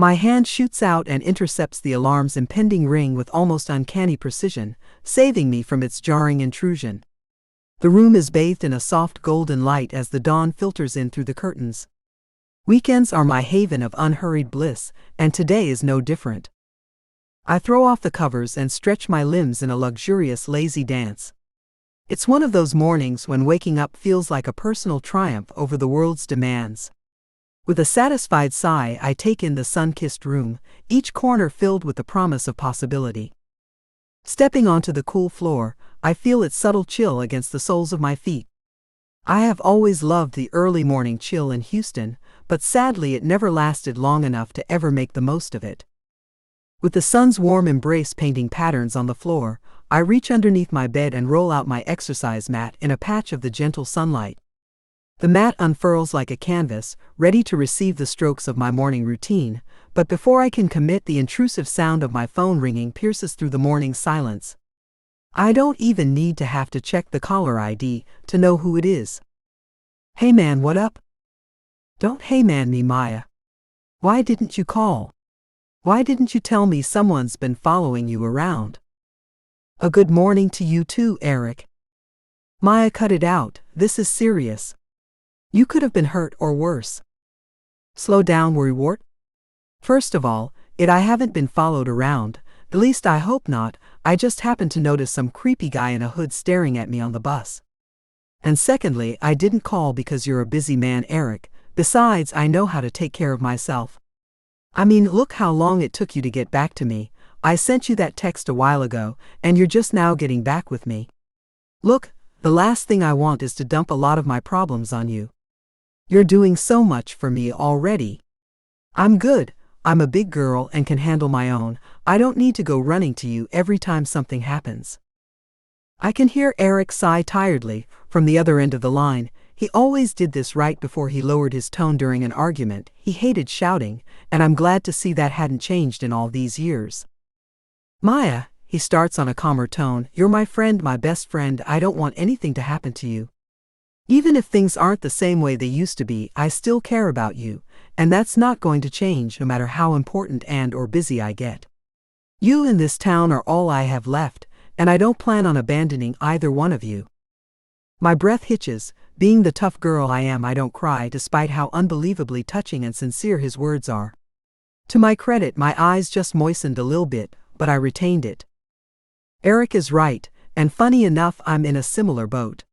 My hand shoots out and intercepts the alarm's impending ring with almost uncanny precision, saving me from its jarring intrusion. The room is bathed in a soft golden light as the dawn filters in through the curtains. Weekends are my haven of unhurried bliss, and today is no different. I throw off the covers and stretch my limbs in a luxurious lazy dance. It's one of those mornings when waking up feels like a personal triumph over the world's demands. With a satisfied sigh, I take in the sun-kissed room, each corner filled with the promise of possibility. Stepping onto the cool floor, I feel its subtle chill against the soles of my feet. I have always loved the early morning chill in Houston, but sadly it never lasted long enough to ever make the most of it. With the sun's warm embrace painting patterns on the floor, I reach underneath my bed and roll out my exercise mat in a patch of the gentle sunlight. The mat unfurls like a canvas, ready to receive the strokes of my morning routine, but before I can commit, the intrusive sound of my phone ringing pierces through the morning silence. I don't even need to have to check the caller ID to know who it is. "Hey man, what up?" "Don't hey man me, Maya. Why didn't you call? Why didn't you tell me someone's been following you around?" "A good morning to you too, Eric." "Maya, cut it out, this is serious. You could have been hurt or worse." "Slow down, worrywart. First of all, I haven't been followed around, at least I hope not. I just happened to notice some creepy guy in a hood staring at me on the bus. And secondly, I didn't call because you're a busy man, Eric. Besides, I know how to take care of myself. I mean, look how long it took you to get back to me. I sent you that text a while ago, and you're just now getting back with me. Look, the last thing I want is to dump a lot of my problems on you. You're doing so much for me already. I'm good. I'm a big girl and can handle my own. I don't need to go running to you every time something happens." I can hear Eric sigh tiredly from the other end of the line. He always did this right before he lowered his tone during an argument. He hated shouting, and I'm glad to see that hadn't changed in all these years. "Maya," he starts on a calmer tone, "you're my friend, my best friend. I don't want anything to happen to you. Even if things aren't the same way they used to be, I still care about you, and that's not going to change no matter how important and/or busy I get. You and this town are all I have left, and I don't plan on abandoning either one of you." My breath hitches. Being the tough girl I am, I don't cry despite how unbelievably touching and sincere his words are. To my credit, my eyes just moistened a little bit, but I retained it. Eric is right, and funny enough, I'm in a similar boat.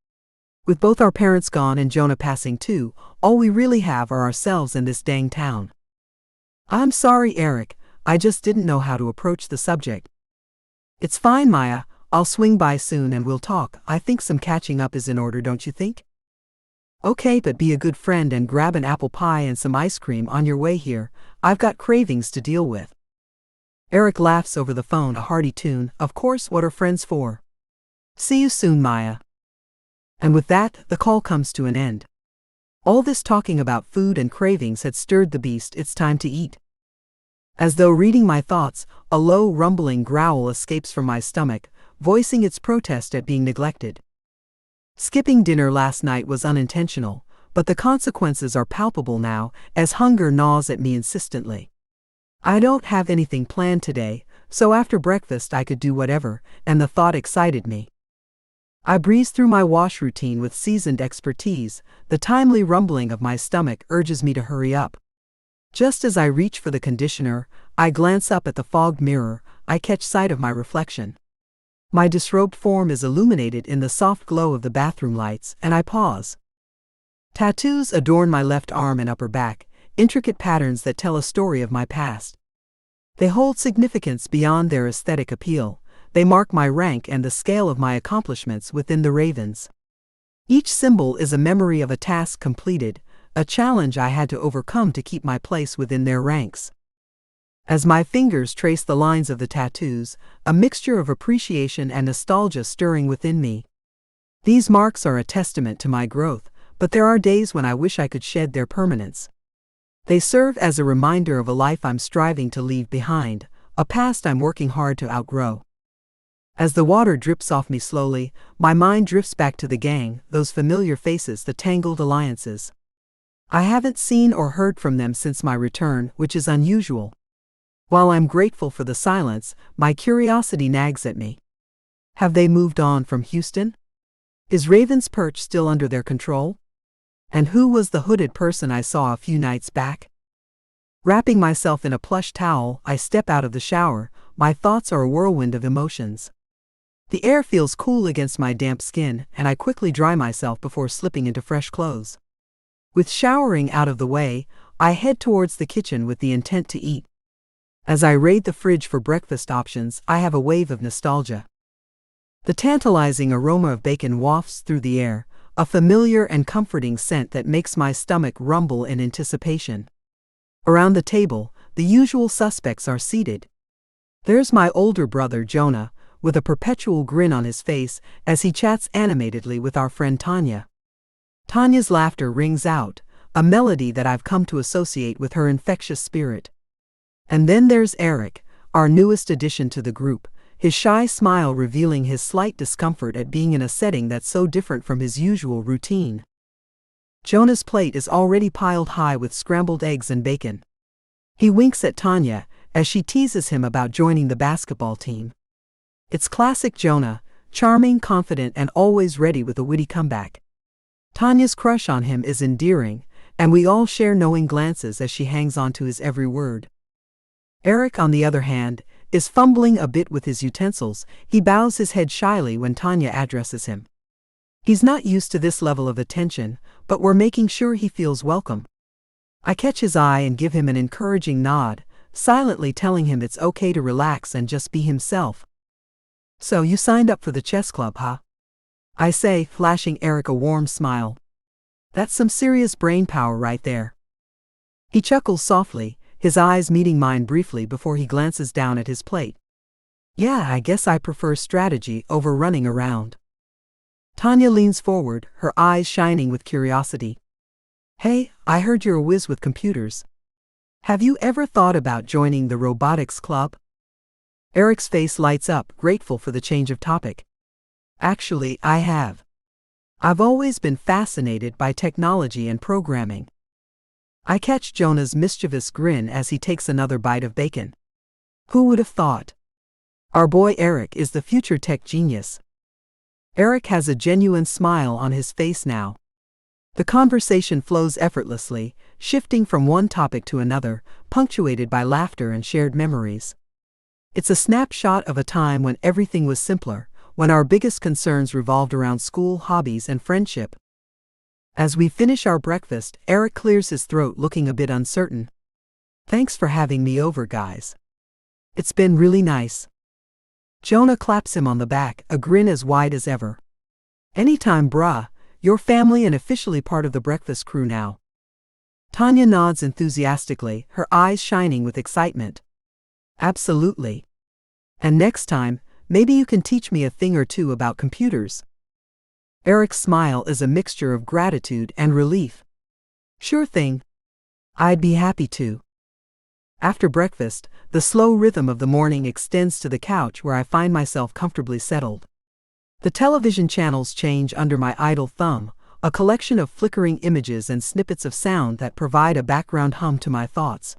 With both our parents gone and Jonah passing too, all we really have are ourselves in this dang town. "I'm sorry, Eric, I just didn't know how to approach the subject." "It's fine, Maya, I'll swing by soon and we'll talk. I think some catching up is in order, don't you think?" "Okay, but be a good friend and grab an apple pie and some ice cream on your way here. I've got cravings to deal with." Eric laughs over the phone, a hearty tune. Of course, what are friends for? "See you soon, Maya." And with that, the call comes to an end. All this talking about food and cravings had stirred the beast. It's time to eat. As though reading my thoughts, a low, rumbling growl escapes from my stomach, voicing its protest at being neglected. Skipping dinner last night was unintentional, but the consequences are palpable now, as hunger gnaws at me insistently. I don't have anything planned today, so after breakfast I could do whatever, and the thought excited me. I breeze through my wash routine with seasoned expertise. The timely rumbling of my stomach urges me to hurry up. Just as I reach for the conditioner, I glance up at the fogged mirror. I catch sight of my reflection. My disrobed form is illuminated in the soft glow of the bathroom lights, and I pause. Tattoos adorn my left arm and upper back, intricate patterns that tell a story of my past. They hold significance beyond their aesthetic appeal. They mark my rank and the scale of my accomplishments within the Ravens. Each symbol is a memory of a task completed, a challenge I had to overcome to keep my place within their ranks. As my fingers trace the lines of the tattoos, a mixture of appreciation and nostalgia stirring within me. These marks are a testament to my growth, but there are days when I wish I could shed their permanence. They serve as a reminder of a life I'm striving to leave behind, a past I'm working hard to outgrow. As the water drips off me slowly, my mind drifts back to the gang, those familiar faces, the tangled alliances. I haven't seen or heard from them since my return, which is unusual. While I'm grateful for the silence, my curiosity nags at me. Have they moved on from Houston? Is Raven's Perch still under their control? And who was the hooded person I saw a few nights back? Wrapping myself in a plush towel, I step out of the shower. My thoughts are a whirlwind of emotions. The air feels cool against my damp skin, and I quickly dry myself before slipping into fresh clothes. With showering out of the way, I head towards the kitchen with the intent to eat. As I raid the fridge for breakfast options, I have a wave of nostalgia. The tantalizing aroma of bacon wafts through the air, a familiar and comforting scent that makes my stomach rumble in anticipation. Around the table, the usual suspects are seated. There's my older brother Jonah, with a perpetual grin on his face as he chats animatedly with our friend Tanya. Tanya's laughter rings out, a melody that I've come to associate with her infectious spirit. And then there's Eric, our newest addition to the group, his shy smile revealing his slight discomfort at being in a setting that's so different from his usual routine. Jonah's plate is already piled high with scrambled eggs and bacon. He winks at Tanya as she teases him about joining the basketball team. It's classic Jonah, charming, confident, and always ready with a witty comeback. Tanya's crush on him is endearing, and we all share knowing glances as she hangs on to his every word. Eric, on the other hand, is fumbling a bit with his utensils. He bows his head shyly when Tanya addresses him. He's not used to this level of attention, but we're making sure he feels welcome. I catch his eye and give him an encouraging nod, silently telling him it's okay to relax and just be himself. So you signed up for the chess club, huh? I say, flashing Eric a warm smile. That's some serious brain power right there. He chuckles softly, his eyes meeting mine briefly before he glances down at his plate. Yeah, I guess I prefer strategy over running around. Tanya leans forward, her eyes shining with curiosity. Hey, I heard you're a whiz with computers. Have you ever thought about joining the robotics club? Eric's face lights up, grateful for the change of topic. Actually, I have. I've always been fascinated by technology and programming. I catch Jonah's mischievous grin as he takes another bite of bacon. Who would have thought? Our boy Eric is the future tech genius. Eric has a genuine smile on his face now. The conversation flows effortlessly, shifting from one topic to another, punctuated by laughter and shared memories. It's a snapshot of a time when everything was simpler, when our biggest concerns revolved around school, hobbies, and friendship. As we finish our breakfast, Eric clears his throat, looking a bit uncertain. Thanks for having me over, guys. It's been really nice. Jonah claps him on the back, a grin as wide as ever. Anytime, brah. You're family and officially part of the breakfast crew now. Tanya nods enthusiastically, her eyes shining with excitement. Absolutely. And next time, maybe you can teach me a thing or two about computers. Eric's smile is a mixture of gratitude and relief. Sure thing. I'd be happy to. After breakfast, the slow rhythm of the morning extends to the couch where I find myself comfortably settled. The television channels change under my idle thumb, a collection of flickering images and snippets of sound that provide a background hum to my thoughts.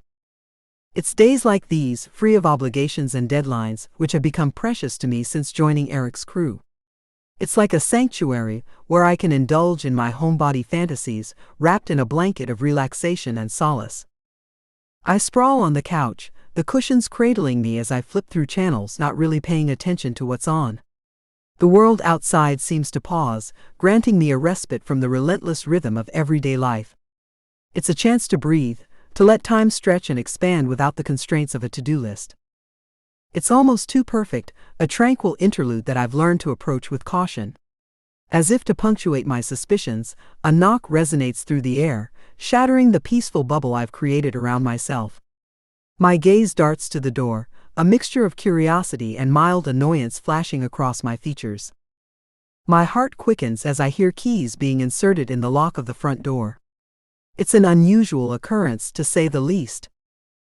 It's days like these, free of obligations and deadlines, which have become precious to me since joining Eric's crew. It's like a sanctuary where I can indulge in my homebody fantasies, wrapped in a blanket of relaxation and solace. I sprawl on the couch, the cushions cradling me as I flip through channels, not really paying attention to what's on. The world outside seems to pause, granting me a respite from the relentless rhythm of everyday life. It's a chance to breathe, to let time stretch and expand without the constraints of a to-do list. It's almost too perfect, a tranquil interlude that I've learned to approach with caution. As if to punctuate my suspicions, a knock resonates through the air, shattering the peaceful bubble I've created around myself. My gaze darts to the door, a mixture of curiosity and mild annoyance flashing across my features. My heart quickens as I hear keys being inserted in the lock of the front door. It's an unusual occurrence, to say the least.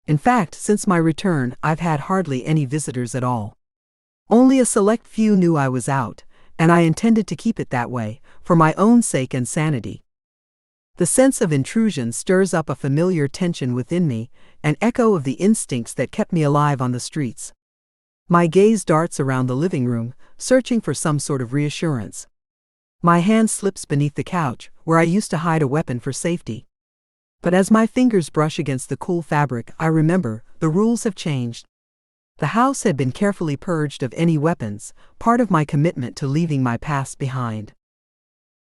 In fact, since my return, I've had hardly any visitors at all. Only a select few knew I was out, and I intended to keep it that way, for my own sake and sanity. The sense of intrusion stirs up a familiar tension within me, an echo of the instincts that kept me alive on the streets. My gaze darts around the living room, searching for some sort of reassurance. My hand slips beneath the couch, where I used to hide a weapon for safety. But as my fingers brush against the cool fabric, I remember, the rules have changed. The house had been carefully purged of any weapons, part of my commitment to leaving my past behind.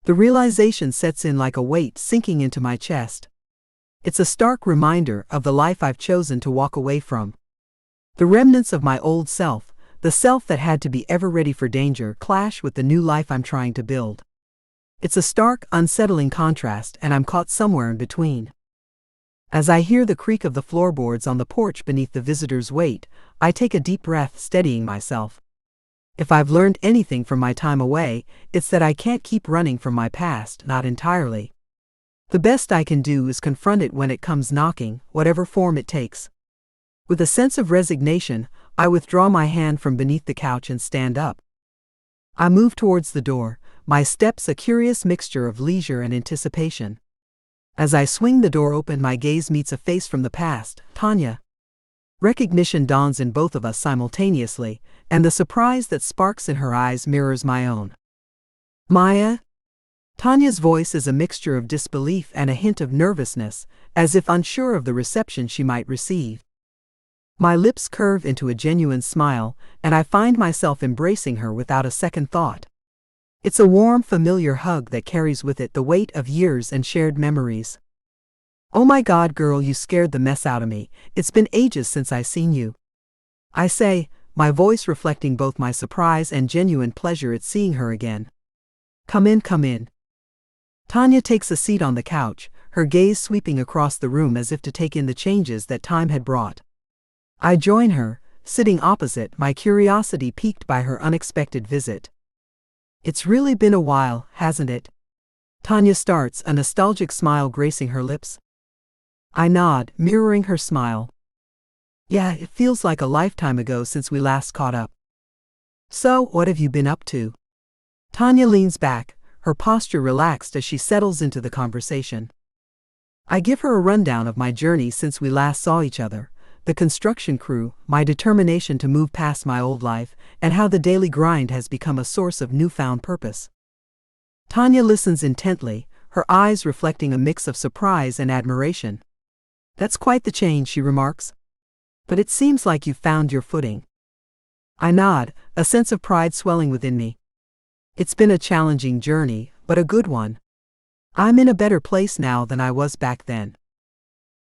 The realization sets in like a weight sinking into my chest. It's a stark reminder of the life I've chosen to walk away from. The remnants of my old self, the self that had to be ever ready for danger, clash with the new life I'm trying to build. It's a stark, unsettling contrast, and I'm caught somewhere in between. As I hear the creak of the floorboards on the porch beneath the visitor's weight, I take a deep breath, steadying myself. If I've learned anything from my time away, it's that I can't keep running from my past, not entirely. The best I can do is confront it when it comes knocking, whatever form it takes. With a sense of resignation, I withdraw my hand from beneath the couch and stand up. I move towards the door, my steps a curious mixture of leisure and anticipation. As I swing the door open, my gaze meets a face from the past, Tanya. Recognition dawns in both of us simultaneously, and the surprise that sparks in her eyes mirrors my own. Maya? Tanya's voice is a mixture of disbelief and a hint of nervousness, as if unsure of the reception she might receive. My lips curve into a genuine smile, and I find myself embracing her without a second thought. It's a warm, familiar hug that carries with it the weight of years and shared memories. "Oh my God, girl, you scared the mess out of me. It's been ages since I seen you," I say, my voice reflecting both my surprise and genuine pleasure at seeing her again. Come in, come in." Tanya takes a seat on the couch, her gaze sweeping across the room as if to take in the changes that time had brought. I join her, sitting opposite, my curiosity piqued by her unexpected visit. "It's really been a while, hasn't it?" Tanya starts, a nostalgic smile gracing her lips. I nod, mirroring her smile. "Yeah, it feels like a lifetime ago since we last caught up." "So, what have you been up to?" Tanya leans back, her posture relaxed as she settles into the conversation. I give her a rundown of my journey since we last saw each other, the construction crew, my determination to move past my old life, and how the daily grind has become a source of newfound purpose. Tanya listens intently, her eyes reflecting a mix of surprise and admiration. "That's quite the change," she remarks. "But it seems like you've found your footing." I nod, a sense of pride swelling within me. It's been a challenging journey, but a good one. I'm in a better place now than I was back then.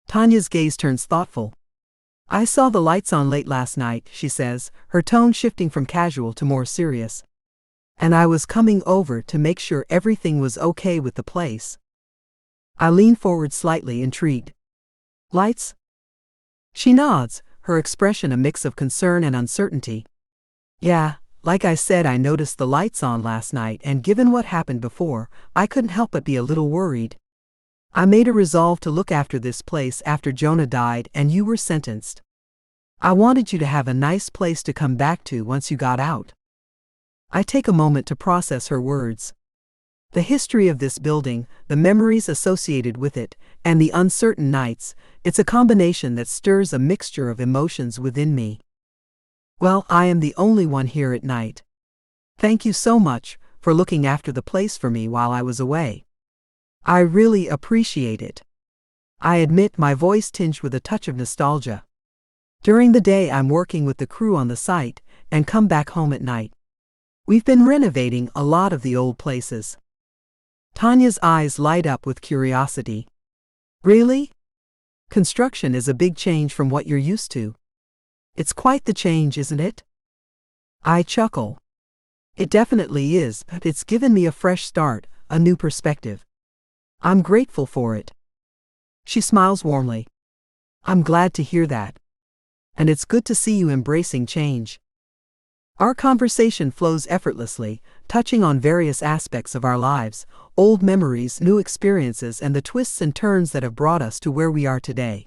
Tanya's gaze turns thoughtful. "I saw the lights on late last night," she says, her tone shifting from casual to more serious. "And I was coming over to make sure everything was okay with the place." I lean forward slightly, intrigued. "Lights?" She nods, her expression a mix of concern and uncertainty. "Yeah, like I said, I noticed the lights on last night, and given what happened before, I couldn't help but be a little worried. I made a resolve to look after this place after Jonah died and you were sentenced. I wanted you to have a nice place to come back to once you got out." I take a moment to process her words. The history of this building, the memories associated with it, and the uncertain nights, it's a combination that stirs a mixture of emotions within me. Well, I am the only one here at night. Thank you so much for looking after the place for me while I was away. I really appreciate it. I admit, my voice tinged with a touch of nostalgia. During the day I'm working with the crew on the site, and come back home at night. We've been renovating a lot of the old places. Tanya's eyes light up with curiosity. "Really? Construction is a big change from what you're used to." "It's quite the change, isn't it?" I chuckle. "It definitely is, but it's given me a fresh start, a new perspective. I'm grateful for it." She smiles warmly. "I'm glad to hear that. And it's good to see you embracing change." Our conversation flows effortlessly, touching on various aspects of our lives, old memories, new experiences, and the twists and turns that have brought us to where we are today.